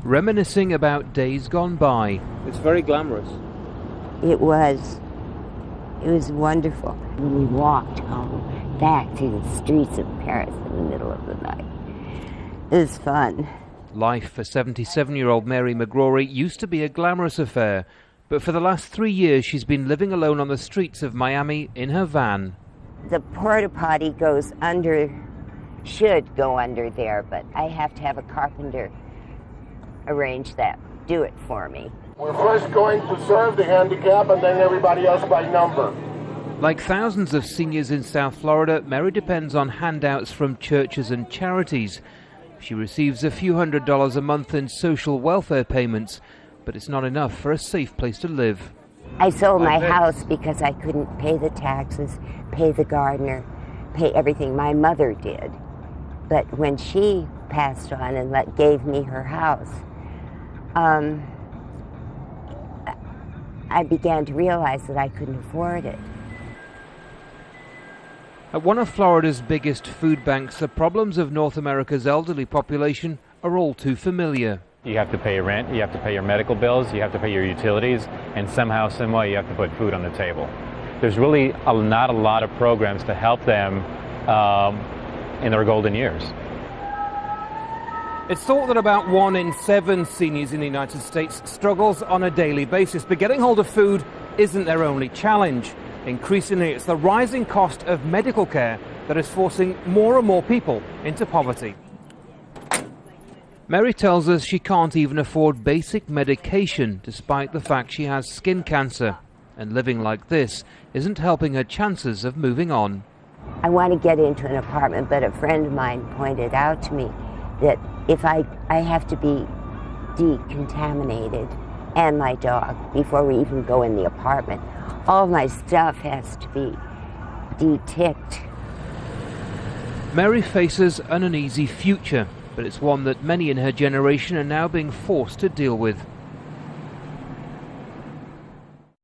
reminiscing about days gone by. It's very glamorous. It was wonderful. When we walked home back through the streets of Paris in the middle of the night. It was fun. Life for 77-year-old Mary McGrory used to be a glamorous affair, but for the last 3 years she's been living alone on the streets of Miami in her van. The porta potty should go under there, but I have to have a carpenter arrange that, do it for me. We're first going to serve the handicap and then everybody else by number. Like thousands of seniors in South Florida, Mary depends on handouts from churches and charities. She receives a few $100s a month in social welfare payments, but it's not enough for a safe place to live. I sold my house because I couldn't pay the taxes, pay the gardener, pay everything. My mother did. But when she passed on and gave me her house, I began to realize that I couldn't afford it. At one of Florida's biggest food banks, the problems of North America's elderly population are all too familiar. You have to pay your rent, you have to pay your medical bills, you have to pay your utilities, and somehow, some way, you have to put food on the table. There's really not a lot of programs to help them in their golden years. It's thought that about 1 in 7 seniors in the United States struggles on a daily basis, but getting hold of food isn't their only challenge. Increasingly, it's the rising cost of medical care that is forcing more and more people into poverty. Mary tells us she can't even afford basic medication, despite the fact she has skin cancer. And living like this isn't helping her chances of moving on. I want to get into an apartment, but a friend of mine pointed out to me that if I have to be decontaminated, and my dog, before we even go in the apartment. All my stuff has to be de-ticked. Mary faces an uneasy future, but it's one that many in her generation are now being forced to deal with.